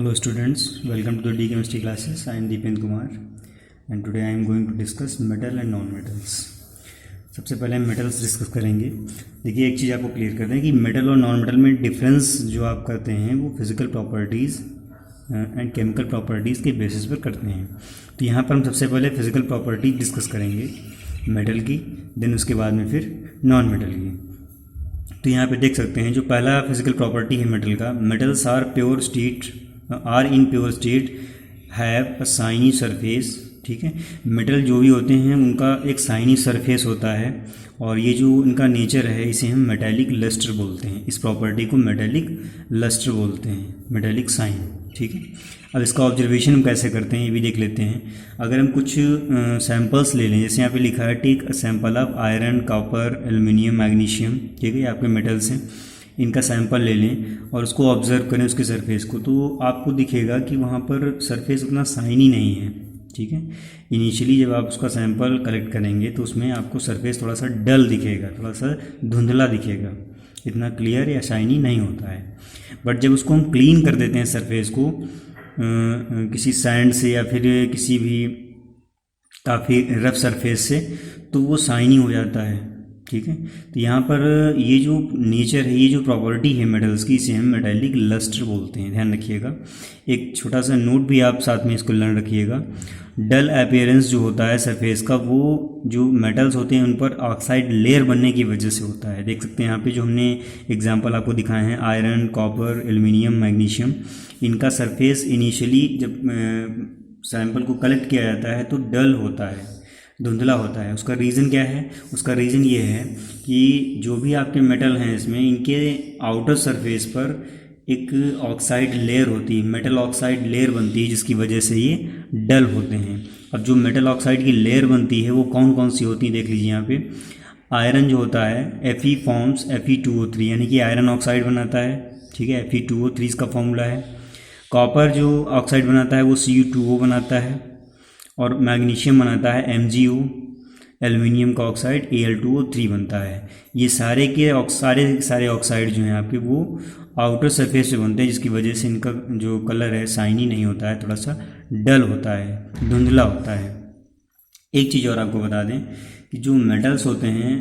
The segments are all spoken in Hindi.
Hello students, welcome to the D Chemistry classes. I am Deependra Kumar and today I am going to discuss metal and non-metals. सबसे पहले हम मेटल्स डिस्कस करेंगे। देखिए एक चीज़ आपको क्लियर कर दें कि मेटल और नॉन मेटल में डिफरेंस जो आप करते हैं वो physical properties and chemical properties के बेसिस पर करते हैं। तो यहाँ पर हम सबसे पहले फिजिकल प्रॉपर्टी डिस्कस करेंगे मेटल की, देन उसके बाद में फिर नॉन मेटल की। तो यहाँ पे देख सकते हैं जो पहला फिजिकल प्रॉपर्टी है मेटल का, metals are in pure state have a shiny surface. ठीक है, मेटल जो भी होते हैं उनका एक शाइनी सरफेस होता है और ये जो इनका नेचर है इसे हम मेटेलिक लस्टर बोलते हैं। इस प्रॉपर्टी को मेटेलिक लस्टर बोलते हैं, मेटेलिक शाइन। ठीक है, अब इसका ऑब्जर्वेशन हम कैसे करते हैं ये भी देख लेते हैं। अगर हम कुछ सैम्पल्स ले लें, जैसे यहाँ पे लिखा है take a sample of iron, copper, aluminium, magnesium. ठीक है, ये आपके मेटल्स हैं, इनका सैंपल ले लें और उसको ऑब्ज़र्व करें उसके सरफेस को, तो आपको दिखेगा कि वहाँ पर सरफेस उतना शाइनी नहीं है। ठीक है, इनिशियली जब आप उसका सैंपल कलेक्ट करेंगे तो उसमें आपको सरफेस थोड़ा सा डल दिखेगा, थोड़ा सा धुंधला दिखेगा, इतना क्लियर या शाइनी नहीं होता है। बट जब उसको हम क्लीन कर देते हैं सरफेस को किसी सैंड से या फिर किसी भी काफ़ी रफ सरफेस से, तो वो शाइनी हो जाता है। ठीक है, तो यहाँ पर ये जो नेचर है, ये जो प्रॉपर्टी है मेटल्स की, इसे हम मेटेलिक लस्टर बोलते हैं। ध्यान रखिएगा, एक छोटा सा नोट भी आप साथ में इसको लर्न रखिएगा। डल अपीयरेंस जो होता है सरफेस का, वो जो मेटल्स होते हैं उन पर ऑक्साइड लेयर बनने की वजह से होता है। देख सकते हैं यहाँ पे जो हमने एग्जांपल आपको दिखाए हैं, आयरन, कॉपर, एल्युमिनियम, मैग्नीशियम, इनका सरफेस इनिशियली जब सैंपल को कलेक्ट किया जाता है तो डल होता है, धुंधला होता है। उसका रीज़न क्या है? उसका रीज़न ये है कि जो भी आपके मेटल हैं इसमें, इनके आउटर सरफेस पर एक ऑक्साइड लेयर होती है, मेटल ऑक्साइड लेयर बनती है, जिसकी वजह से ये डल होते हैं। अब जो मेटल ऑक्साइड की लेयर बनती है वो कौन कौन सी होती है देख लीजिए यहाँ पे। आयरन जो होता है Fe फॉर्म्स Fe2O3, यानी कि आयरन ऑक्साइड बनाता है। ठीक है, Fe2O3 इसका फॉर्मूला है। कॉपर जो ऑक्साइड बनाता है वो Cu2O बनाता है और मैग्नीशियम बनाता है MgO। एल्युमिनियम का ऑक्साइड Al2O3 बनता है। ये सारे ऑक्साइड जो हैं आपके वो आउटर सरफेस से बनते हैं, जिसकी वजह से इनका जो कलर है शाइनी नहीं होता है, थोड़ा सा डल होता है, धुंधला होता है। एक चीज़ और आपको बता दें कि जो मेटल्स होते हैं,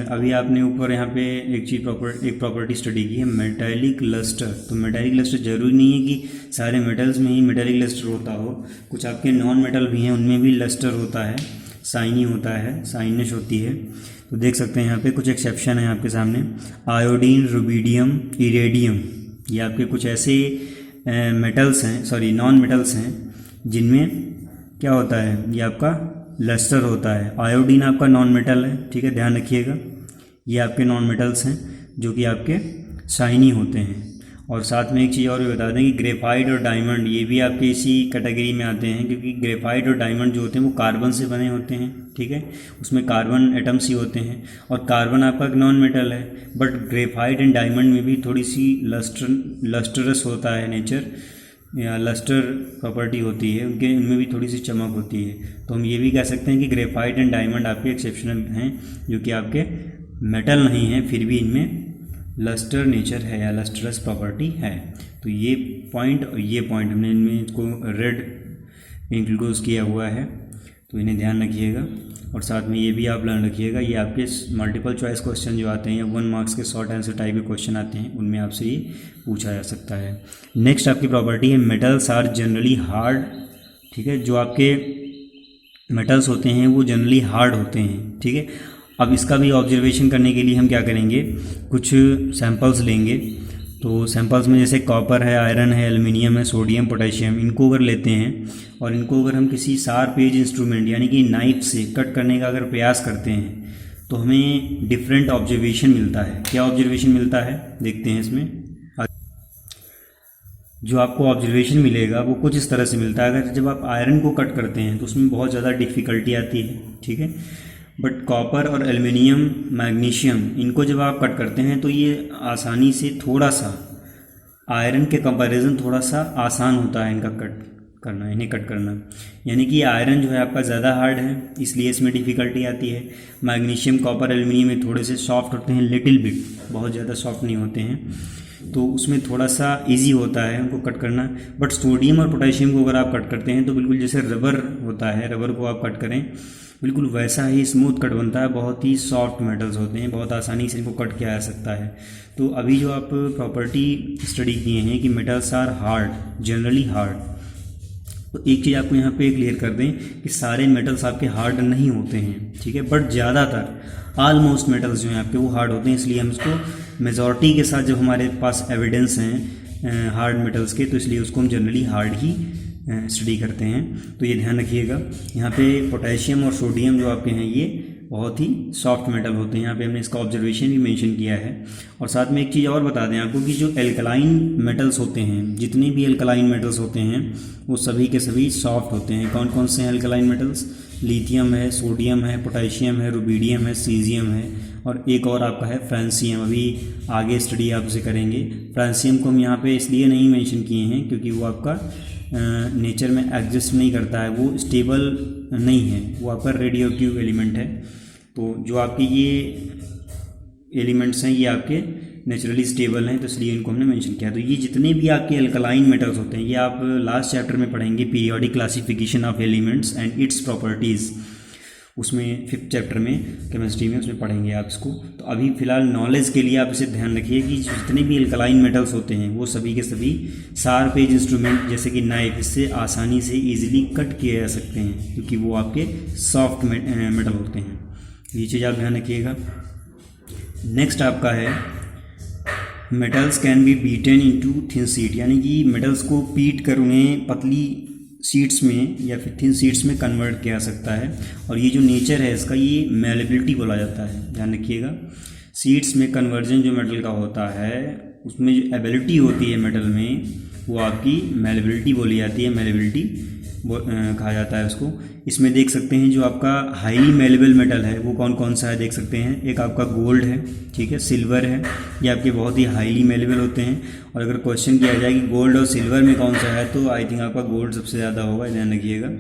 अभी आपने ऊपर यहाँ पे एक प्रॉपर्टी स्टडी की है, मेटेलिक लस्टर। तो मेटेलिक लस्टर जरूरी नहीं है कि सारे मेटल्स में ही मेटेलिक लस्टर होता हो, कुछ आपके नॉन मेटल भी हैं उनमें भी लस्टर होता है, शाइनी होता है, शाइनिश होती है। तो देख सकते हैं यहाँ पे कुछ एक्सेप्शन है आपके सामने, आयोडीन, रुबीडियम, इरेडियम। ये आपके कुछ ऐसे मेटल्स हैं, सॉरी नॉन मेटल्स हैं, जिनमें क्या होता है, ये आपका लस्टर होता है। आयोडीन आपका नॉन मेटल है। ठीक है, ध्यान रखिएगा, ये आपके नॉन मेटल्स हैं जो कि आपके शाइनी होते हैं। और साथ में एक चीज़ और भी बता दें कि ग्रेफाइट और डायमंड, ये भी आपके इसी कैटेगरी में आते हैं, क्योंकि ग्रेफाइट और डायमंड जो होते हैं वो कार्बन से बने होते हैं। ठीक है, उसमें कार्बन एटम्स ही होते हैं और कार्बन आपका एक नॉन मेटल है। बट ग्रेफाइट एंड डायमंड में भी थोड़ी सी लस्टरस होता है नेचर, या लस्टर प्रॉपर्टी होती है उनके, उनमें भी थोड़ी सी चमक होती है। तो हम ये भी कह सकते हैं कि ग्रेफाइट एंड डायमंड आपके एक्सेप्शनल हैं, जो कि आपके मेटल नहीं हैं, फिर भी इनमें लस्टर नेचर है या लस्टरस प्रॉपर्टी है। तो ये पॉइंट और ये पॉइंट हमने इनमें इसको रेड इंक्लूड किया हुआ है, तो इन्हें ध्यान रखिएगा। और साथ में ये भी आप लर्न रखिएगा, ये आपके मल्टीपल चॉइस क्वेश्चन जो आते हैं या 1 मार्क्स के शॉर्ट आंसर टाइप के क्वेश्चन आते हैं, उनमें आपसे ये पूछा जा सकता है। नेक्स्ट आपकी प्रॉपर्टी है मेटल्स आर जनरली हार्ड। ठीक है, जो आपके मेटल्स होते हैं वो जनरली हार्ड होते हैं। ठीक है, अब इसका भी ऑब्जर्वेशन करने के लिए हम क्या करेंगे, कुछ सैंपल्स लेंगे। तो सैंपल्स में जैसे कॉपर है, आयरन है, एल्युमिनियम है, सोडियम, पोटेशियम, इनको अगर लेते हैं और इनको अगर हम किसी शार्प एज इंस्ट्रूमेंट यानी कि नाइफ से कट करने का अगर प्रयास करते हैं तो हमें डिफरेंट ऑब्जर्वेशन मिलता है। क्या ऑब्जर्वेशन मिलता है देखते हैं इसमें। जो आपको ऑब्जर्वेशन मिलेगा वो कुछ इस तरह से मिलता है। अगर जब आप आयरन को कट करते हैं तो उसमें बहुत ज़्यादा डिफ़िकल्टी आती है। ठीक है, बट कॉपर और एल्युमिनियम, मैग्नीशियम, इनको जब आप कट करते हैं तो ये आसानी से, थोड़ा सा आयरन के कंपैरिजन थोड़ा सा आसान होता है इनका इन्हें कट करना। यानी कि आयरन जो है आपका ज़्यादा हार्ड है, इसलिए इसमें डिफ़िकल्टी आती है। मैग्नीशियम, कॉपर, एल्युमिनियम में थोड़े से सॉफ्ट होते हैं, लिटिल बिट, बहुत ज़्यादा सॉफ्ट नहीं होते हैं। तो उसमें थोड़ा सा इजी होता है उनको कट करना। बट सोडियम और पोटेशियम को अगर आप कट करते हैं तो बिल्कुल जैसे रबर होता है, रबर को आप कट करें बिल्कुल वैसा ही स्मूथ कट बनता है। बहुत ही सॉफ्ट मेटल्स होते हैं, बहुत आसानी से इनको कट किया जा सकता है। तो अभी जो आप प्रॉपर्टी स्टडी किए हैं कि metals are hard, generally hard, तो एक चीज़ आपको यहाँ पे क्लियर कर दें कि सारे मेटल्स आपके हार्ड नहीं होते हैं, ठीक है, बट ज़्यादातर ऑलमोस्ट मेटल्स जो हैं आपके वो हार्ड होते हैं। इसलिए हम इसको मेजॉरिटी के साथ जब हमारे पास एविडेंस हैं हार्ड मेटल्स के, तो इसलिए उसको हम जनरली हार्ड ही स्टडी करते हैं। तो ये ध्यान रखिएगा, यहाँ पे पोटेशियम और सोडियम जो आपके हैं ये बहुत ही सॉफ्ट मेटल होते हैं। यहाँ पे हमने इसका ऑब्जर्वेशन भी मेंशन किया है। और साथ में एक चीज़ और बता दें आपको कि जो एल्कलाइन मेटल्स होते हैं, जितने भी एल्कलाइन मेटल्स होते हैं वो सभी के सभी सॉफ्ट होते हैं। कौन कौन से हैं एल्कलाइन मेटल्स? लिथियम है, सोडियम है, पोटेशियम है, रुबीडियम है, सीजियम है, और एक और आपका है फ्रांसियम। अभी आगे स्टडी आपसे करेंगे। फ्रांसियम को हम यहाँ पे इसलिए नहीं मेंशन किए हैं क्योंकि वो आपका नेचर में एग्जिस्ट नहीं करता है, वो स्टेबल नहीं है, वो आपका रेडियो एक्टिव एलिमेंट है। तो जो आपके ये एलिमेंट्स हैं ये आपके नेचुरली स्टेबल हैं, तो इसलिए इनको हमने मेंशन किया। तो ये जितने भी आपके अल्कलाइन मेटल्स होते हैं ये आप लास्ट चैप्टर में पढ़ेंगे, periodic classification of elements and it's properties, उसमें 5th चैप्टर में केमिस्ट्री में उसमें पढ़ेंगे आप इसको। तो अभी फ़िलहाल नॉलेज के लिए आप इसे ध्यान रखिए कि जितने भी अल्कलाइन मेटल्स होते हैं वो सभी के सभी शार्प एज इंस्ट्रूमेंट जैसे कि नाइफ, इससे आसानी से ईजिली कट किए जा सकते हैं क्योंकि वो आपके सॉफ्ट मेटल होते हैं। ये चीज़ आप ध्यान रखिएगा। नेक्स्ट आपका है metals can B beaten into thin sheet, यानी कि मेटल्स को पीट कर उन्हें पतली शीट्स में या फिर थिन शीट्स में कन्वर्ट किया जा सकता है। और ये जो नेचर है इसका ये मेलेबिलिटी बोला जाता है, ध्यान रखिएगा। शीट्स में कन्वर्जन जो मेटल का होता है उसमें जो एबिलिटी होती है मेटल में वो आपकी मेलेबिलिटी बोली जाती है, मेलेबिलिटी कहा जाता है उसको। इसमें देख सकते हैं जो आपका हाईली मेलेबल मेटल है वो कौन कौन सा है, देख सकते हैं। एक आपका गोल्ड है, ठीक है, सिल्वर है, ये आपके बहुत ही हाईली मेलेबल होते हैं। और अगर क्वेश्चन किया जाए कि गोल्ड और सिल्वर में कौन सा है तो आई थिंक आपका गोल्ड सबसे ज़्यादा होगा, ध्यान रखिएगा।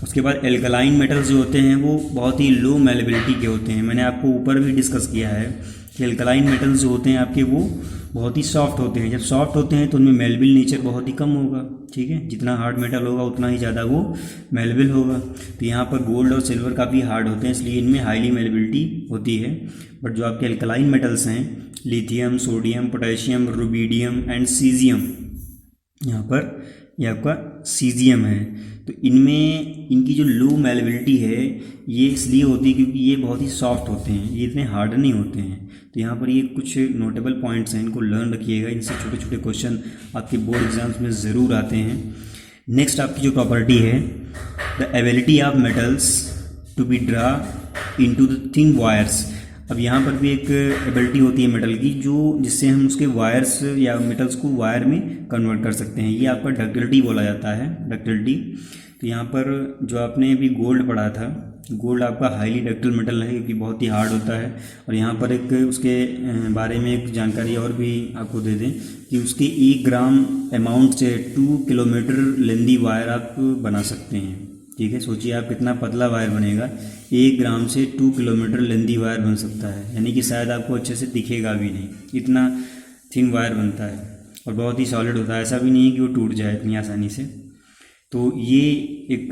उसके बाद एल्कलाइन मेटल्स जो होते हैं वो बहुत ही लो मेलेबिलिटी के होते हैं। मैंने आपको ऊपर भी डिस्कस किया है कि एल्कलाइन मेटल्स जो होते हैं आपके वो बहुत ही सॉफ्ट होते हैं। जब सॉफ्ट होते हैं तो उनमें मेलेबल नेचर बहुत ही कम होगा, ठीक है, जितना हार्ड मेटल होगा उतना ही ज़्यादा वो मेलेबल होगा। तो यहाँ पर गोल्ड और सिल्वर काफ़ी हार्ड होते हैं इसलिए इनमें हाईली मेलेबिलिटी होती है। बट जो आपके एल्कलाइन मेटल्स हैं lithium, sodium, potassium, rubidium and caesium, यहाँ पर ये आपका सीजियम है, तो इनमें इनकी जो लो मेलेबिलिटी है ये इसलिए होती है क्योंकि ये बहुत ही सॉफ्ट होते हैं, ये इतने हार्ड नहीं होते हैं। तो यहाँ पर ये कुछ नोटेबल पॉइंट्स हैं, इनको लर्न रखिएगा, इनसे छोटे छोटे क्वेश्चन आपके बोर्ड एग्जाम्स में ज़रूर आते हैं। नेक्स्ट आपकी जो प्रॉपर्टी है the ability of metals to be draw into the thin wires. अब यहाँ पर भी एक एबिलिटी होती है मेटल की जो जिससे हम उसके वायर्स या मेटल्स को वायर में कन्वर्ट कर सकते हैं, ये आपका डक्टिलिटी बोला जाता है, डक्टिलिटी। तो यहाँ पर जो आपने अभी गोल्ड पढ़ा था, गोल्ड आपका हाईली डक्टिल मेटल है क्योंकि बहुत ही हार्ड होता है। और यहाँ पर एक उसके बारे में एक जानकारी और भी आपको दे दें कि उसके 1 ग्राम अमाउंट से 2 किलोमीटर लेंदी वायर आप बना सकते हैं, ठीक है। सोचिए आप कितना पतला वायर बनेगा, 1 ग्राम से 2 किलोमीटर लेंदी वायर बन सकता है, यानी कि शायद आपको अच्छे से दिखेगा भी नहीं, इतना थिन वायर बनता है और बहुत ही सॉलिड होता है। ऐसा भी नहीं है कि वो टूट जाए इतनी आसानी से। तो ये एक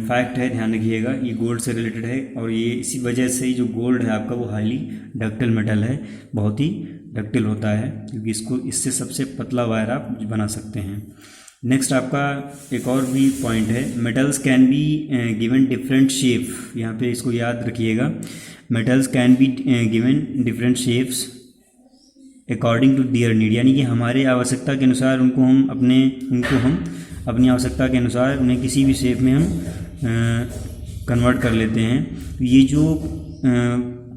फैक्ट है, ध्यान रखिएगा, ये गोल्ड से रिलेटेड है। और ये इसी वजह से जो गोल्ड है आपका वो हाईली डक्टिल मेटल है, बहुत ही डक्टिल होता है क्योंकि इससे सबसे पतला वायर आप बना सकते हैं। नेक्स्ट आपका एक और भी पॉइंट है, metals can be given different shape. यहाँ पे इसको याद रखिएगा, metals can be given different shapes according to their need, यानी कि हमारे आवश्यकता के अनुसार उनको हम अपनी आवश्यकता के अनुसार उन्हें किसी भी शेप में हम कन्वर्ट कर लेते हैं। ये जो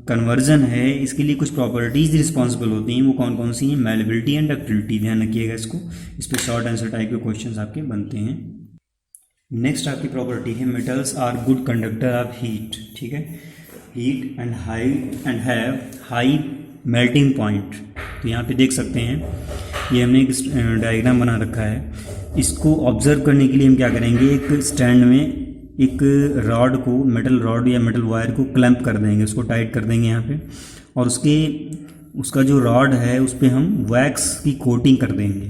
कन्वर्जन है इसके लिए कुछ प्रॉपर्टीज़ रिस्पॉन्सिबल होती हैं, वो कौन कौन सी हैं? मेलेबिलिटी एंड डक्टिलिटी, ध्यान रखिएगा इसको, इस पर शॉर्ट आंसर टाइप के क्वेश्चंस आपके बनते हैं। नेक्स्ट आपकी प्रॉपर्टी है metals are good conductor of heat, ठीक है, heat and have high melting point. तो यहाँ पे देख सकते हैं ये हमने एक डायग्राम बना रखा है, इसको ऑब्जर्व करने के लिए हम क्या करेंगे, एक स्टैंड में एक रॉड को, मेटल रॉड या मेटल वायर को क्लैंप कर देंगे, उसको टाइट कर देंगे यहाँ पे, और उसके उसका जो रॉड है उस पर हम वैक्स की कोटिंग कर देंगे,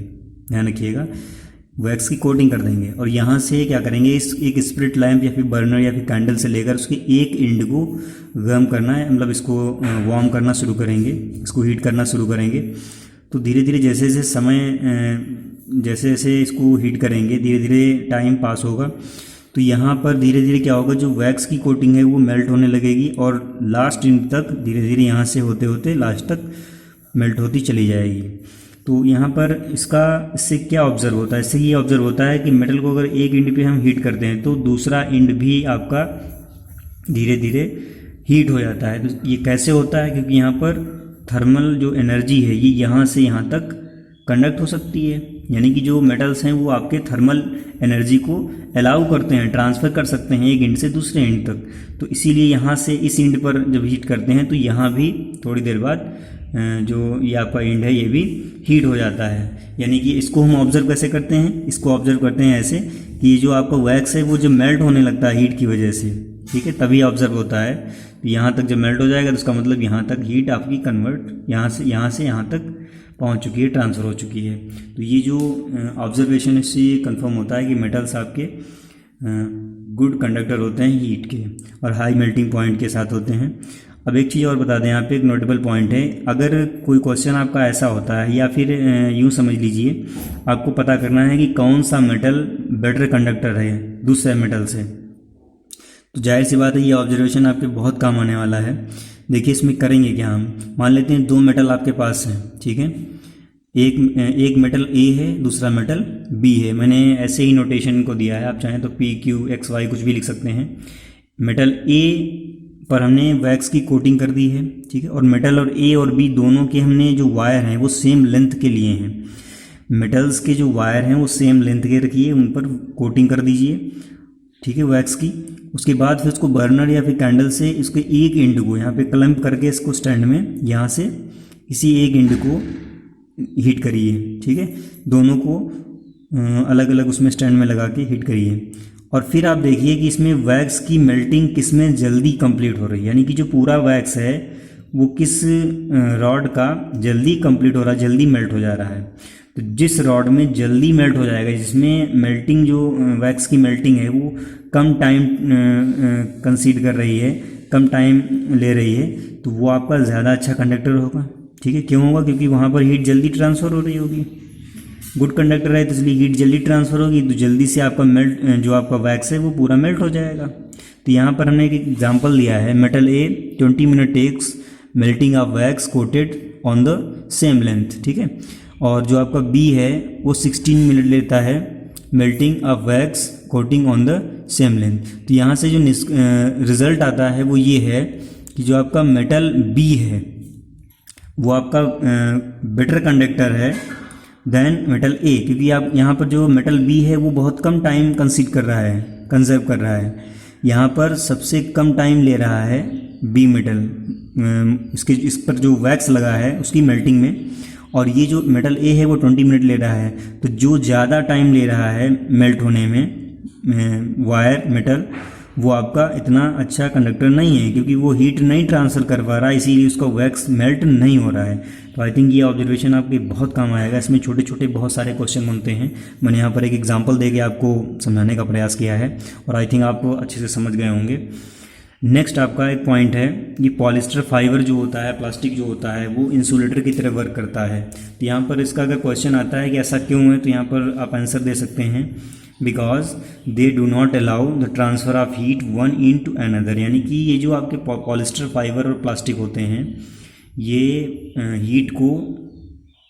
ध्यान रखिएगा, वैक्स की कोटिंग कर देंगे। और यहाँ से क्या करेंगे, इस एक स्प्रिट लैंप या फिर बर्नर या फिर कैंडल से लेकर उसके एक एंड को गर्म करना है, मतलब इसको वार्म करना शुरू करेंगे, इसको हीट करना शुरू करेंगे। तो धीरे धीरे जैसे जैसे समय जैसे जैसे इसको हीट करेंगे धीरे धीरे टाइम पास होगा, तो यहाँ पर धीरे धीरे क्या होगा, जो वैक्स की कोटिंग है वो मेल्ट होने लगेगी और लास्ट एंड तक धीरे धीरे यहाँ से होते होते लास्ट तक मेल्ट होती चली जाएगी। तो यहाँ पर इससे क्या ऑब्जर्व होता है, इससे ये ऑब्जर्व होता है कि मेटल को अगर एक एंड पे हम हीट करते हैं तो दूसरा एंड भी आपका धीरे धीरे हीट हो जाता है। तो ये कैसे होता है, क्योंकि यहाँ पर थर्मल जो एनर्जी है ये यहाँ से यहाँ तक कंडक्ट हो सकती है, यानी कि जो मेटल्स हैं वो आपके थर्मल एनर्जी को अलाउ करते हैं, ट्रांसफ़र कर सकते हैं एक एंड से दूसरे एंड तक। तो इसीलिए यहाँ से इस एंड पर जब हीट करते हैं तो यहाँ भी थोड़ी देर बाद जो ये आपका एंड है ये भी हीट हो जाता है। यानी कि इसको हम ऑब्जर्व कैसे करते हैं, इसको ऑब्जर्व करते हैं ऐसे कि ये जो आपका वैक्स है वो जब मेल्ट होने लगता है हीट की वजह से, ठीक है, तभी ऑब्जर्व होता है। तो यहाँ तक जब मेल्ट हो जाएगा तो उसका मतलब यहाँ तक हीट आपकी कन्वर्ट यहाँ से यहाँ तक पहुँच चुकी है, ट्रांसफ़र हो चुकी है। तो ये जो ऑब्जर्वेशन इससे ये कन्फर्म होता है कि मेटल्स आपके गुड कंडक्टर होते हैं हीट के और हाई मेल्टिंग पॉइंट के साथ होते हैं। अब एक चीज़ और बता दें, यहाँ पे एक नोटेबल पॉइंट है, अगर कोई क्वेश्चन आपका ऐसा होता है या फिर यूँ समझ लीजिए आपको पता करना है कि कौन सा मेटल बेटर कंडक्टर है दूसरे मेटल से, तो जाहिर सी बात है ये ऑब्जर्वेशन आपके बहुत काम आने वाला है। देखिए इसमें करेंगे क्या, हम मान लेते हैं दो मेटल आपके पास हैं, ठीक है, एक मेटल ए है, दूसरा मेटल बी है। मैंने ऐसे ही नोटेशन को दिया है, आप चाहें तो पी क्यू एक्स वाई कुछ भी लिख सकते हैं। मेटल ए पर हमने वैक्स की कोटिंग कर दी है, ठीक है, और मेटल और ए और बी दोनों के हमने जो वायर हैं वो सेम लेंथ के लिए हैं। मेटल्स के जो वायर हैं वो सेम लेंथ के रखिए, उन पर कोटिंग कर दीजिए, ठीक है, वैक्स की। उसके बाद फिर उसको बर्नर या फिर कैंडल से इसके एक एंड को यहाँ पे क्लैंप करके इसको स्टैंड में यहाँ से इसी एक एंड को हीट करिए, ठीक है, दोनों को अलग अलग उसमें स्टैंड में लगा के हीट करिए। और फिर आप देखिए कि इसमें वैक्स की मेल्टिंग किस में जल्दी कंप्लीट हो रही है, यानी कि जो पूरा वैक्स है वो किस रॉड का जल्दी कंप्लीट हो रहा है, जल्दी मेल्ट हो जा रहा है। तो जिस रॉड में जल्दी मेल्ट हो जाएगा, जिसमें मेल्टिंग जो वैक्स की मेल्टिंग है वो कम टाइम कंसीड कर रही है, कम टाइम ले रही है, तो वो आपका ज़्यादा अच्छा कंडक्टर होगा, ठीक है। क्यों होगा, क्योंकि वहाँ पर हीट जल्दी ट्रांसफ़र हो रही होगी, गुड कंडक्टर है तो इसलिए हीट जल्दी ट्रांसफ़र होगी, तो जल्दी से आपका मेल्ट जो आपका वैक्स है वो पूरा मेल्ट हो जाएगा। तो यहाँ पर हमने एक एग्जांपल लिया है, metal A 20 minute takes melting of wax coated on the same length, ठीक है, और जो आपका बी है वो 16 मिनट लेता है melting of wax coating on the same length. तो यहाँ से जो रिज़ल्ट आता है वो ये है कि जो आपका मेटल बी है वो आपका बेटर कंडक्टर है देन मेटल ए, क्योंकि आप यहाँ पर जो मेटल बी है वो बहुत कम टाइम कंसीड कर रहा है, कंजर्व कर रहा है। यहाँ पर सबसे कम टाइम ले रहा है बी मेटल, इस पर जो वैक्स लगा है उसकी मेल्टिंग में, और ये जो मेटल ए है वो 20 मिनट ले रहा है। तो जो ज़्यादा टाइम ले रहा है मेल्ट होने में वायर मेटल, वो आपका इतना अच्छा कंडक्टर नहीं है, क्योंकि वो हीट नहीं ट्रांसफ़र कर पा रहा है, इसीलिए उसका वैक्स मेल्ट नहीं हो रहा है। तो आई थिंक ये ऑब्जर्वेशन आपके बहुत काम आएगा। इसमें छोटे छोटे बहुत सारे क्वेश्चन बनते हैं, मैंने यहाँ पर एक एग्जांपल देके आपको समझाने का प्रयास किया है और आई थिंक आप अच्छे से समझ गए होंगे। नेक्स्ट आपका एक पॉइंट है, ये पॉलिस्टर फाइबर जो होता है, प्लास्टिक जो होता है, वो इंसुलेटर की तरह वर्क करता है। तो यहाँ पर इसका अगर क्वेश्चन आता है कि ऐसा क्यों है, तो यहाँ पर आप आंसर दे सकते हैं, because they do not allow the transfer of heat one into another, यानी कि ये जो आपके पॉलिस्टर फाइबर और प्लास्टिक होते हैं ये हीट को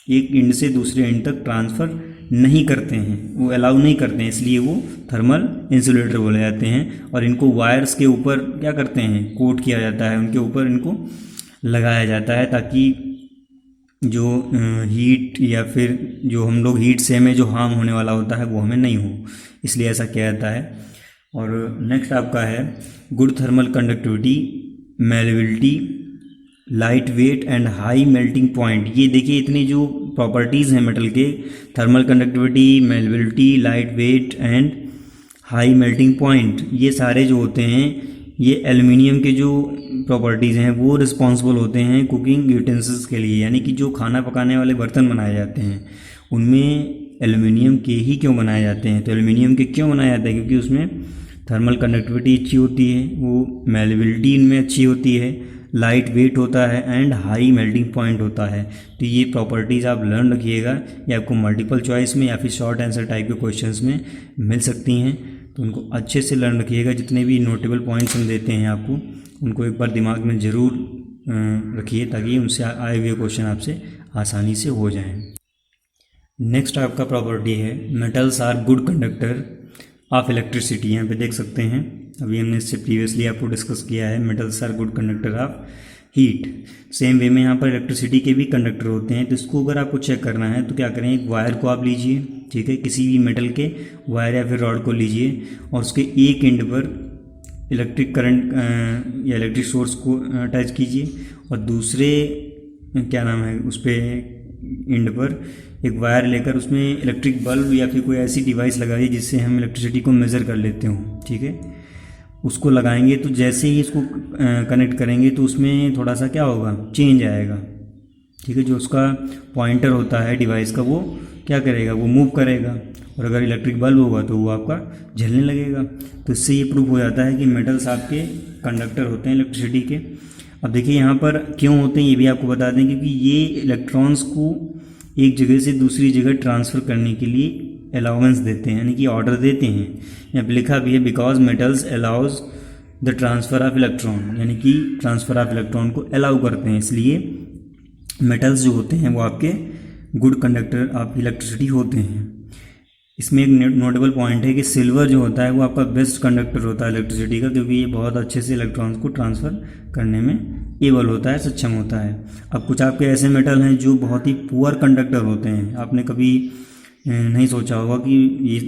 एक एंड से दूसरे एंड तक ट्रांसफ़र नहीं करते हैं, वो अलाउ नहीं करते हैं, इसलिए वो थर्मल इंसुलेटर बोले जाते हैं। और इनको वायर्स के ऊपर क्या करते हैं, कोट किया जाता है, उनके ऊपर इनको लगाया जाता है ताकि जो हीट या फिर जो हम लोग हीट से हमें जो हार्म होने वाला होता है वो हमें नहीं हो, इसलिए ऐसा किया जाता है। और नेक्स्ट आपका है good thermal conductivity, malleability, light weight and high melting point. ये देखिए इतनी जो प्रॉपर्टीज़ हैं मेटल के, thermal conductivity, malleability, light weight and high melting point, ये सारे जो होते हैं ये एल्युमिनियम के जो प्रॉपर्टीज़ हैं वो रिस्पॉन्सिबल होते हैं कुकिंग यूटेंसिल्स के लिए, यानी कि जो खाना पकाने वाले बर्तन बनाए जाते हैं उनमें एल्युमिनियम के ही क्यों बनाए जाते हैं। तो एल्युमिनियम के क्यों बनाए जाते हैं, क्योंकि उसमें थर्मल कंडक्टिविटी अच्छी होती है, वो मेलेबिलिटी इनमें अच्छी होती है, लाइट वेट होता है एंड हाई मेल्टिंग पॉइंट होता है। तो ये प्रॉपर्टीज़ आप लर्न रखिएगा, ये आपको मल्टीपल चॉइस में या फिर शॉर्ट आंसर टाइप के क्वेश्चंस में मिल सकती हैं, तो उनको अच्छे से लर्न रखिएगा। जितने भी नोटेबल पॉइंट्स हम देते हैं आपको, उनको एक बार दिमाग में ज़रूर रखिए ताकि उनसे आए हुए क्वेश्चन आपसे आसानी से हो जाएं। नेक्स्ट आपका प्रॉपर्टी है metals are good conductor of electricity. यहाँ पे देख सकते हैं, अभी हमने इससे प्रीवियसली आपको डिस्कस किया है, metals are good conductor of heat. Same way में यहाँ पर इलेक्ट्रिसिटी के भी कंडक्टर होते हैं। तो इसको अगर आपको चेक करना है तो क्या करें, एक वायर को आप लीजिए, ठीक है, किसी भी मेटल के वायर या फिर रॉड को लीजिए और उसके एक एंड पर इलेक्ट्रिक करंट या इलेक्ट्रिक सोर्स को अटैच कीजिए और दूसरे क्या नाम है उस पर एंड पर एक वायर लेकर उसमें इलेक्ट्रिक बल्ब या फिर कोई ऐसी डिवाइस लगाइए जिससे हम इलेक्ट्रिसिटी को मेज़र कर लेते हो, ठीक है। उसको लगाएंगे तो जैसे ही इसको कनेक्ट करेंगे तो उसमें थोड़ा सा क्या होगा, चेंज आएगा, ठीक है। जो उसका पॉइंटर होता है डिवाइस का वो क्या करेगा, वो मूव करेगा, और अगर इलेक्ट्रिक बल्ब होगा तो वो आपका जलने लगेगा। तो इससे ये प्रूव हो जाता है कि मेटल्स आपके कंडक्टर होते हैं इलेक्ट्रिसिटी के। अब देखिए यहाँ पर क्यों होते हैं ये भी आपको बता दें, क्योंकि ये इलेक्ट्रॉन्स को एक जगह से दूसरी जगह ट्रांसफ़र करने के लिए अलाउंस देते हैं, यानी कि ऑर्डर देते हैं। यहाँ पे लिखा भी है because metals allows the transfer of electron, यानी कि ट्रांसफ़र ऑफ इलेक्ट्रॉन को अलाउ करते हैं, इसलिए मेटल्स जो होते हैं वो आपके गुड कंडक्टर ऑफ इलेक्ट्रिसिटी होते हैं। इसमें एक नोटेबल पॉइंट है कि सिल्वर जो होता है वो आपका बेस्ट कंडक्टर होता है इलेक्ट्रिसिटी का, क्योंकि ये बहुत अच्छे से इलेक्ट्रॉन्स को ट्रांसफ़र करने में एबल होता है, सक्षम होता है। अब कुछ आपके ऐसे मेटल हैं जो बहुत ही पुअर कंडक्टर होते हैं। आपने कभी नहीं सोचा होगा कि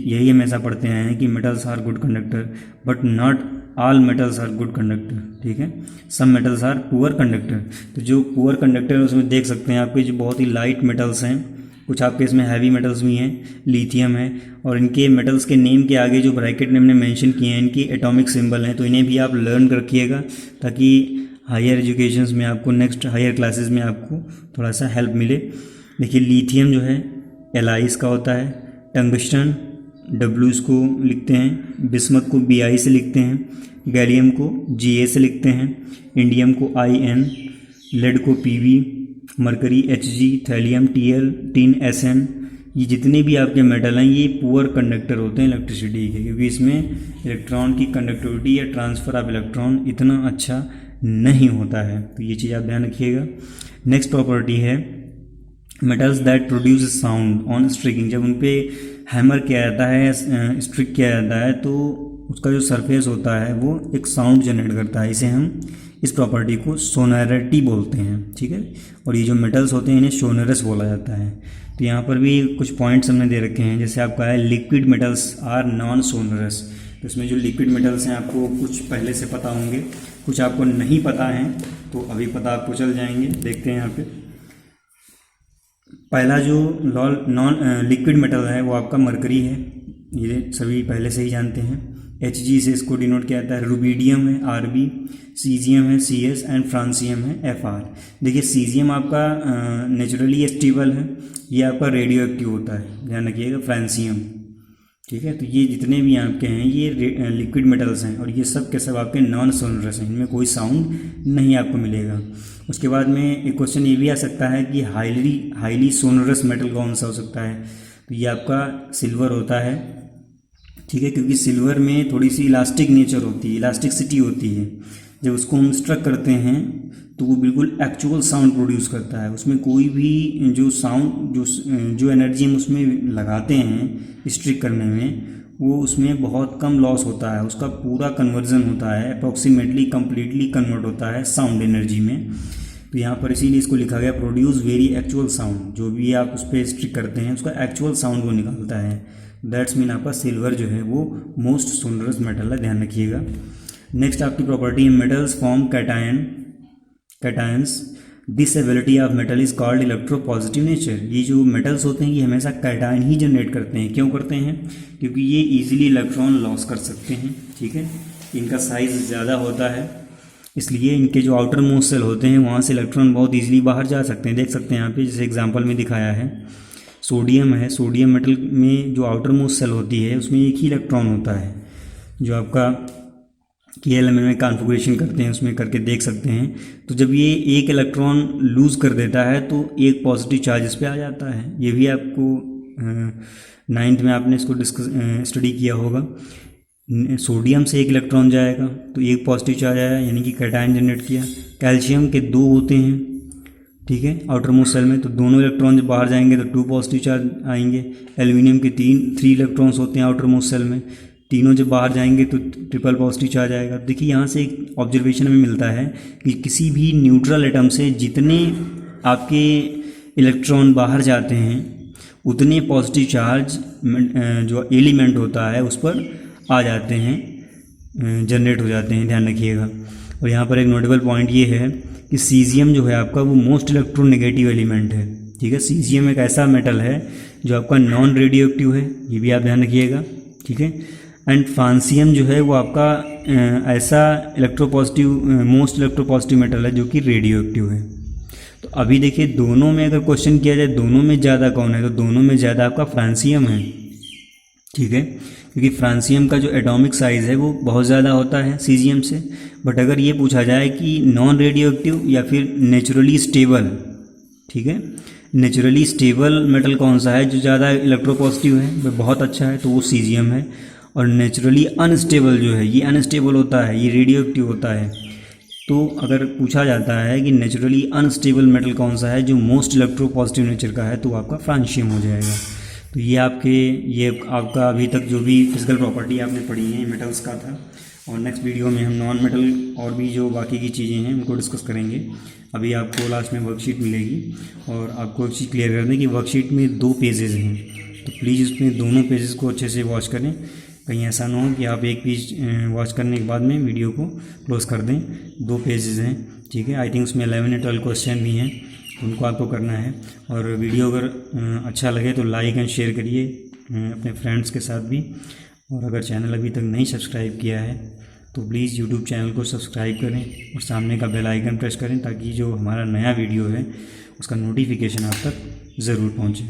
यही हमेशा पढ़ते आए हैं कि metals are good conductor, but not all metals are good conductor, ठीक है। Some metals are poor conductor. तो जो पुअर कंडक्टर है उसमें देख सकते हैं आपके जो बहुत ही लाइट मेटल्स हैं, कुछ आपके इसमें हैवी मेटल्स भी हैं, लिथियम है, और इनके मेटल्स के नेम के आगे जो ब्रैकेट में हमने मेंशन किए हैं इनकी एटॉमिक सिंबल हैं, तो इन्हें भी आप लर्न कर रखिएगा ताकि हायर एजुकेशंस में आपको, नेक्स्ट हायर क्लासेस में आपको थोड़ा सा हेल्प मिले। देखिए लिथियम जो है Li इसका होता है, टंगस्टन W इसको लिखते हैं, बिस्मथ को Bi से लिखते हैं, गैलियम को Ga से लिखते हैं, इंडियम को In, लेड को Pb, mercury Hg, thallium Tl, tin Sn। ये जितने भी आपके मेटल हैं ये पुअर कंडक्टर होते हैं इलेक्ट्रिसिटी के, क्योंकि इसमें इलेक्ट्रॉन की कंडक्टिविटी या ट्रांसफ़र ऑफ इलेक्ट्रॉन इतना अच्छा नहीं होता है। तो ये चीज़ आप ध्यान रखिएगा। नेक्स्ट प्रॉपर्टी है metals that produce sound on striking. जब उन पर हैमर किया जाता है, स्ट्रिक किया जाता है, तो उसका जो सरफेस होता है वो एक साउंड जनरेट करता है। इसे हम, इस प्रॉपर्टी को सोनैरिटी बोलते हैं, ठीक है। और ये जो मेटल्स होते हैं इन्हें सोनरस बोला जाता है। तो यहाँ पर भी कुछ पॉइंट्स हमने दे रखे हैं, जैसे आपका है liquid metals are non sonorous. तो इसमें जो लिक्विड मेटल्स हैं आपको कुछ पहले से पता होंगे, कुछ आपको नहीं पता हैं, तो अभी पता आपको चल जाएंगे। देखते हैं यहाँ पे पहला जो नॉन लिक्विड मेटल है वो आपका मरकरी है, ये सभी पहले से ही जानते हैं। Hg से इसको डिनोट किया जाता है। रुबीडियम है Rb, सीजियम है Cs एंड फ्रांसियम है Fr। देखिए सीजियम आपका नेचुरली स्टेबल है, ये आपका रेडियो एक्टिव होता है, ध्यान रखिएगा। फ्रांसियम, ठीक है। तो ये जितने भी आपके हैं ये लिक्विड मेटल्स हैं और ये सब के सब आपके नॉन सोनरस हैं, इनमें कोई साउंड नहीं आपको मिलेगा। उसके बाद में एक क्वेश्चन ये भी आ सकता है कि हाईली सोनरस मेटल कौन सा हो सकता है, तो ये आपका सिल्वर होता है, ठीक है, क्योंकि सिल्वर में थोड़ी सी इलास्टिक नेचर होती है, इलास्टिसिटी होती है। जब उसको हम स्ट्रक करते हैं तो वो बिल्कुल एक्चुअल साउंड प्रोड्यूस करता है। उसमें कोई भी जो साउंड जो एनर्जी हम उसमें लगाते हैं स्ट्रिक करने में, वो उसमें बहुत कम लॉस होता है, उसका पूरा कन्वर्जन होता है, अप्रॉक्सीमेटली कम्प्लीटली कन्वर्ट होता है साउंड एनर्जी में। तो यहाँ पर इसीलिए इसको लिखा गया प्रोड्यूस वेरी एक्चुअल साउंड। जो भी आप उस पर स्ट्रिक करते हैं उसका एक्चुअल साउंड वो निकालता है। दैट्स मीन आपका सिल्वर जो है वो मोस्ट सोनरस मेटल है, ध्यान रखिएगा। नेक्स्ट आपकी प्रॉपर्टी है metals form cations. This ability of metal is called electropositive nature. ये जो मेटल्स होते हैं ये हमेशा कैटायन ही जनरेट करते हैं। क्यों करते हैं? क्योंकि ये इजीली इलेक्ट्रॉन लॉस कर सकते हैं, ठीक है। इनका साइज़ ज़्यादा होता है, इसलिए इनके जो आउटर मोस्ट सेल होते हैं वहाँ से इलेक्ट्रॉन बहुत ईजिली बाहर जा सकते हैं। देख सकते हैं यहाँ पे जैसे एग्जांपल में दिखाया है, सोडियम है, सोडियम मेटल में जो आउटर मोस्ट सेल होती है उसमें एक ही इलेक्ट्रॉन होता है। जो आपका KLMN में कॉन्फ़िगरेशन करते हैं उसमें करके देख सकते हैं। तो जब ये एक इलेक्ट्रॉन लूज़ कर देता है तो एक पॉजिटिव चार्ज इस पर आ जाता है। ये भी आपको 9th में आपने इसको स्टडी किया होगा। सोडियम से एक इलेक्ट्रॉन जाएगा तो एक पॉजिटिव चार्ज आया, यानी कि कैटायन जनरेट किया। कैल्शियम के 2 होते हैं, ठीक है, आउटर मोस्ट सेल में, तो दोनों इलेक्ट्रॉन जब बाहर जाएंगे तो 2 पॉजिटिव चार्ज आएंगे। एल्यूमिनियम के 3 इलेक्ट्रॉन्स होते हैं आउटर मोस्ट सेल में, तीनों जब बाहर जाएंगे तो ट्रिपल पॉजिटिव चार्ज आएगा। देखिए यहाँ से एक ऑब्जर्वेशन में मिलता है कि किसी भी न्यूट्रल एटम से जितने आपके इलेक्ट्रॉन बाहर जाते हैं उतने पॉजिटिव चार्ज जो एलिमेंट होता है उस पर आ जाते हैं, जनरेट हो जाते हैं, ध्यान रखिएगा। और यहाँ पर एक नोटेबल पॉइंट ये है कि सीजियम जो है आपका वो मोस्ट इलेक्ट्रोनेगेटिव एलिमेंट है, ठीक है। सीजियम एक ऐसा मेटल है जो आपका नॉन रेडियो एक्टिव है, ये भी आप ध्यान रखिएगा, ठीक है। एंड फ्रांसियम जो है वो आपका ऐसा मोस्ट इलेक्ट्रोपॉजिटिव मेटल है जो कि रेडियो एक्टिव है। तो अभी देखिए दोनों में अगर क्वेश्चन किया जाए दोनों में ज़्यादा कौन है, तो दोनों में ज़्यादा आपका फ्रांसियम है, ठीक है, क्योंकि फ्रांसियम का जो एटॉमिक साइज़ है वो बहुत ज़्यादा होता है सीजियम से। बट अगर ये पूछा जाए कि नॉन रेडियो एक्टिव या फिर नेचुरली स्टेबल, ठीक है, नेचुरली स्टेबल मेटल कौन सा है जो ज़्यादा इलेक्ट्रोपॉजिटिव है, वह बहुत अच्छा है, तो वो सीजियम है। और नेचुरली अनस्टेबल जो है, ये अनस्टेबल होता है, ये रेडियो एक्टिव होता है। तो अगर पूछा जाता है कि नेचुरली अनस्टेबल मेटल कौन सा है जो मोस्ट इलेक्ट्रोपॉजिटिव नेचर का है, तो आपका फ्रांसियम हो जाएगा। तो ये आपका अभी तक जो भी फिजिकल प्रॉपर्टी आपने पढ़ी है मेटल्स का था। और नेक्स्ट वीडियो में हम नॉन मेटल और भी जो बाकी की चीज़ें हैं उनको डिस्कस करेंगे। अभी आपको लास्ट में वर्कशीट मिलेगी और आपको एक चीज़ क्लियर कर दें कि वर्कशीट में 2 पेजेज़ हैं, तो प्लीज़ उसमें दोनों पेजेस को अच्छे से वॉच करें। कहीं ऐसा ना हो कि आप एक पेज वॉच करने के बाद में वीडियो को क्लोज़ कर दें। 2 पेजेस हैं, ठीक है। आई थिंक उसमें 11 या 12 क्वेश्चन भी हैं, उनको आपको करना है। और वीडियो अगर अच्छा लगे तो लाइक एंड शेयर करिए अपने फ्रेंड्स के साथ भी। और अगर चैनल अभी तक नहीं सब्सक्राइब किया है तो प्लीज़ यूट्यूब चैनल को सब्सक्राइब करें और सामने का बेल आइकन प्रेस करें ताकि जो हमारा नया वीडियो है उसका नोटिफिकेशन आप तक ज़रूर पहुँचे।